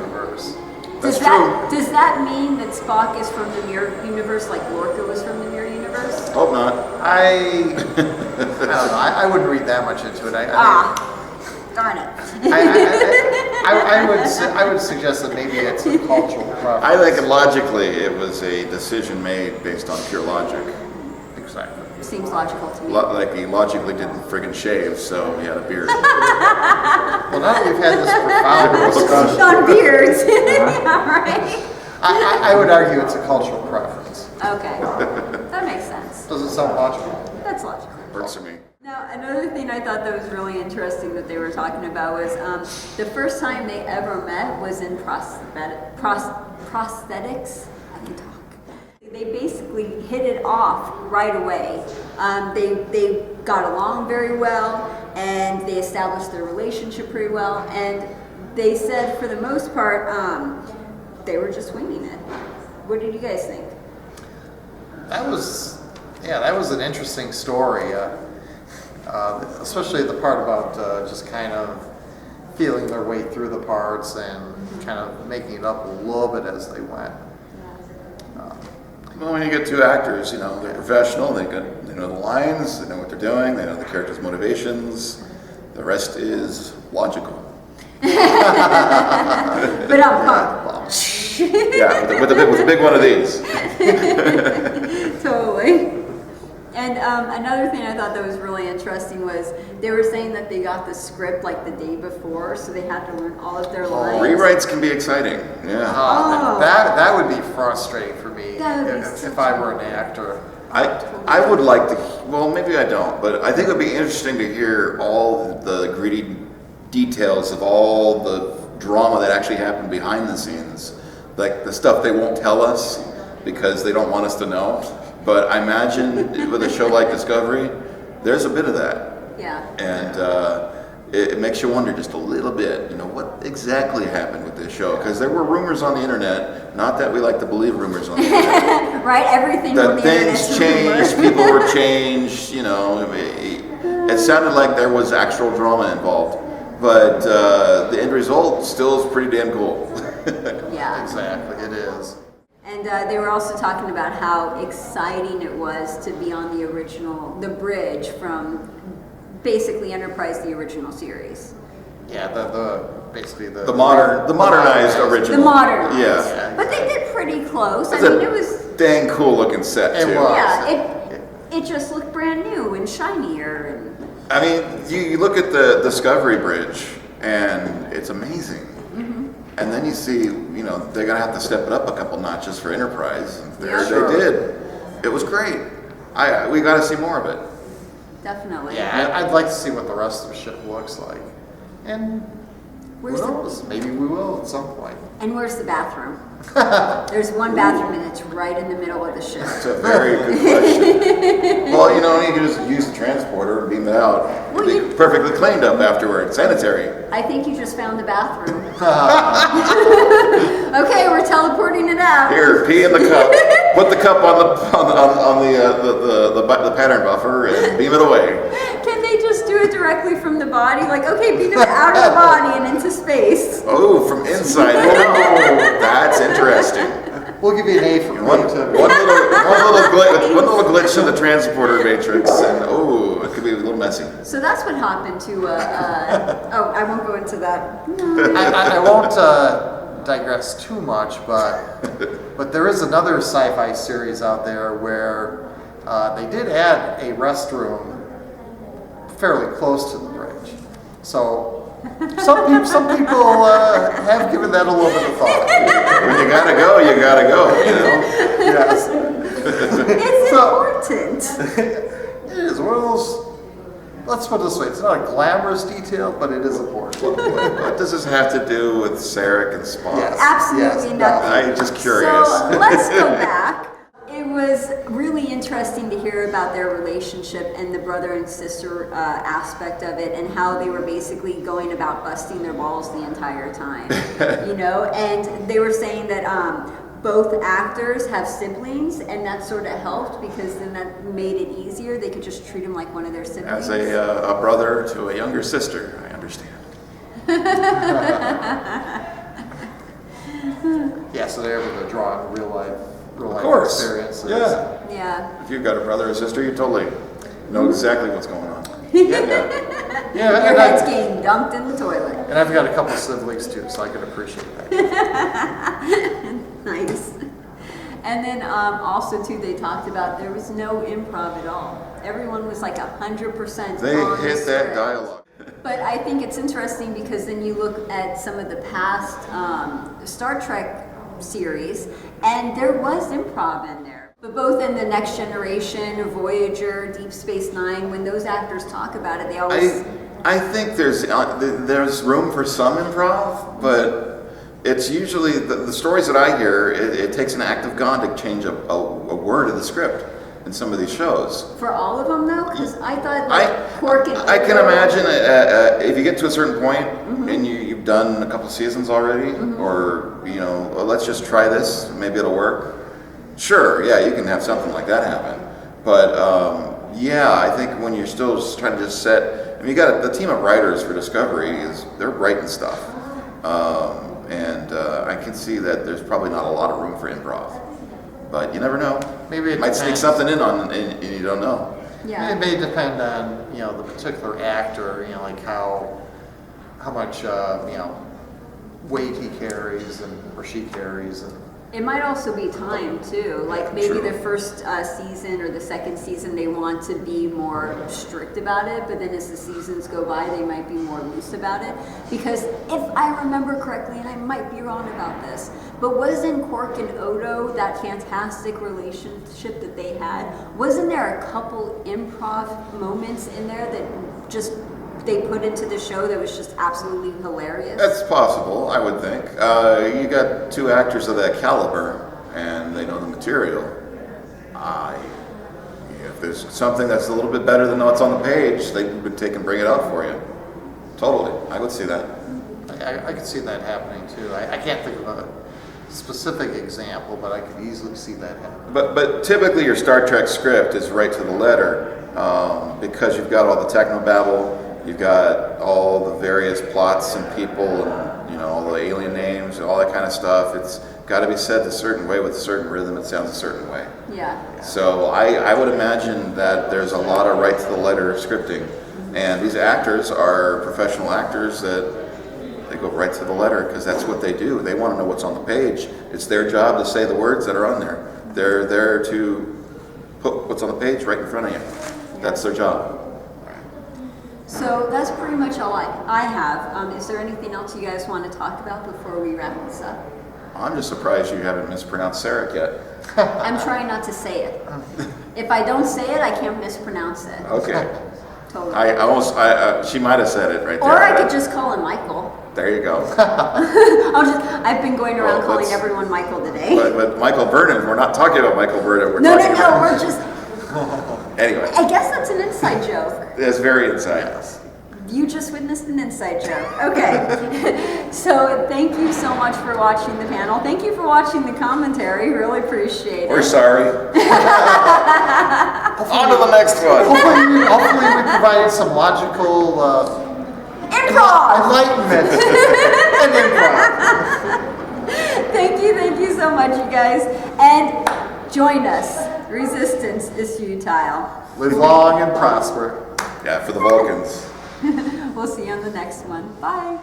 Does that mean that Spock is from the mirror universe like Lorca was from the mirror universe? Hope not. I don't know. I wouldn't read that much into it. Darn it. I would suggest that maybe it's a cultural preference. I think logically it was a decision made based on pure logic. Exactly. Seems logical to me. Like he logically didn't friggin' shave, so he had a beard. Well, now that we've had this profound discussion on beards. Yeah, right. I would argue it's a cultural preference. Okay. That makes sense. Does it sound logical? That's logical. Works for me. Now, another thing I thought that was really interesting that they were talking about was the first time they ever met was in prosthetics. I can talk. They basically hit it off right away. They got along very well, and they established their relationship pretty well. And they said, for the most part, they were just winging it. What did you guys think? That was an interesting story, especially the part about just kind of feeling their way through the parts and kind of making it up a little bit as they went. Well, when you get two actors, you know, they're professional, they know the lines, they know what they're doing, they know the characters' motivations. The rest is logical. But yeah, with a big one of these. Totally. And another thing I thought that was really interesting was they were saying that they got the script like the day before, so they had to learn all of their lines. Rewrites can be exciting. Yeah. That would be frustrating for me if I were an actor. I would like to. Well, maybe I don't, but I think it would be interesting to hear all the gritty details of all the drama that actually happened behind the scenes, like the stuff they won't tell us because they don't want us to know. But I imagine with a show like Discovery, there's a bit of that. Yeah. And it makes you wonder just a little bit, you know, what exactly happened with this show? Because there were rumors on the internet, not that we like to believe rumors on the internet. Right, everything that from the things changed, people were changed, you know. It sounded like there was actual drama involved. But the end result still is pretty damn cool. Yeah. Exactly, it is. And they were also talking about how exciting it was to be on the bridge from basically Enterprise, the original series. Yeah, the modernized original. The modern. Yeah. But they did pretty close. It's it was dang cool looking set too. Yeah, it just looked brand new and shinier. I mean, you look at the Discovery Bridge, and it's amazing. And then you see, you know, they're going to have to step it up a couple notches for Enterprise. There they did. It was great. We got to see more of it. Definitely. Yeah, I'd like to see what the rest of the ship looks like. And who knows? Maybe we will at some point. And where's the bathroom? There's one bathroom and it's right in the middle of the ship. That's a very good question. Well, you know, you can just use the transporter and beam it out. Well, perfectly cleaned up afterward, sanitary. I think you just found the bathroom. Okay, we're teleporting it out. Here, pee in the cup. Put the cup on the pattern buffer and beam it away. Can they just do it directly from the body? Like, okay, beam it out of the body and into space. Oh, from inside. Oh, that's interesting. We'll give you an A for one little glitch in the transporter matrix, and oh, it could be a little messy. So that's what happened to. I won't go into that. I won't digress too much, but there is another sci-fi series out there where they did add a restroom fairly close to the bridge. So some people have given that a little bit of thought. When you gotta go, you gotta go. You know. Yes. It's important. It is one of those. Let's put it this way: it's not a glamorous detail, but it is important. What does this have to do with Sarek and Spock? Yes. Absolutely nothing. I'm just curious. So let's go back. It was really interesting to hear about their relationship and the brother and sister aspect of it, and how they were basically going about busting their balls the entire time. You know, and they were saying that both actors have siblings, and that sort of helped because then that made it easier. They could just treat him like one of their siblings. As a brother to a younger sister, I understand. Yeah, so they're able to draw on real life experiences. Yeah. If you've got a brother or sister, you totally know exactly what's going on. Yeah, Your head's getting dumped in the toilet. And I've got a couple of siblings too, so I can appreciate that. Nice. And then also too, they talked about there was no improv at all. Everyone was like 100%. They on hit the that script. dialogue. But I think it's interesting because then you look at some of the past Star Trek series, and there was improv in there. But both in the Next Generation, Voyager, Deep Space Nine, when those actors talk about it, they always. I think there's room for some improv, but it's usually the stories that I hear. It takes an act of God to change a word of the script in some of these shows. For all of them though, because I thought like Quark and. I can imagine if you get to a certain point and you've done a couple seasons already, or let's just try this, maybe it'll work. Sure, yeah, you can have something like that happen. But yeah, I think when you're still just trying to just set, I mean, you got the team of writers for Discovery they're writing stuff, and I can see that there's probably not a lot of room for improv. But you never know. Maybe it might sneak depends. something in on, and you don't know. Yeah. It may depend on the particular actor, like how much weight he carries or she carries. And It might also be time too. Like maybe the first season or the second season, they want to be more strict about it, but then as the seasons go by, they might be more loose about it. Because if I remember correctly, and I might be wrong about this, but wasn't Quark and Odo that fantastic relationship that they had? Wasn't there a couple improv moments in there that just they put into the show that was just absolutely hilarious? That's possible, I would think. You got two actors of that caliber, and they know the material. If there's something that's a little bit better than what's on the page, they would take and bring it out for you. Totally, I would see that. I could see that happening too. I can't think of a specific example, but I could easily see that happening. But typically your Star Trek script is right to the letter, because you've got all the technobabble, you've got all the various plots and people, and all the alien names and all that kind of stuff. It's got to be said a certain way with a certain rhythm. It sounds a certain way. Yeah. So I would imagine that there's a lot of right to the letter scripting, and these actors are professional actors that they go right to the letter because that's what they do. They want to know what's on the page. It's their job to say the words that are on there. They're there to put what's on the page right in front of you. That's their job. So that's pretty much all I have. Is there anything else you guys want to talk about before we wrap this up? I'm just surprised you haven't mispronounced Sarek yet. I'm trying not to say it. If I don't say it, I can't mispronounce it. Okay. Totally. She might have said it right there. Or I could just call him Michael. There you go. I've been going around calling everyone Michael today. But Michael Burnham, we're not talking about Michael Burnham. We're No, talking we're just... Anyway. I guess that's an inside joke. That's very inside. You just witnessed an inside joke. Okay. So thank you so much for watching the panel. Thank you for watching the commentary. Really appreciate it. We're sorry. On to the next one. Hopefully we provided some logical improv! Enlightenment and improv. Thank you so much, you guys. And join us. Resistance is futile. Live long and prosper. Yeah, for the Vulcans. We'll see you on the next one. Bye.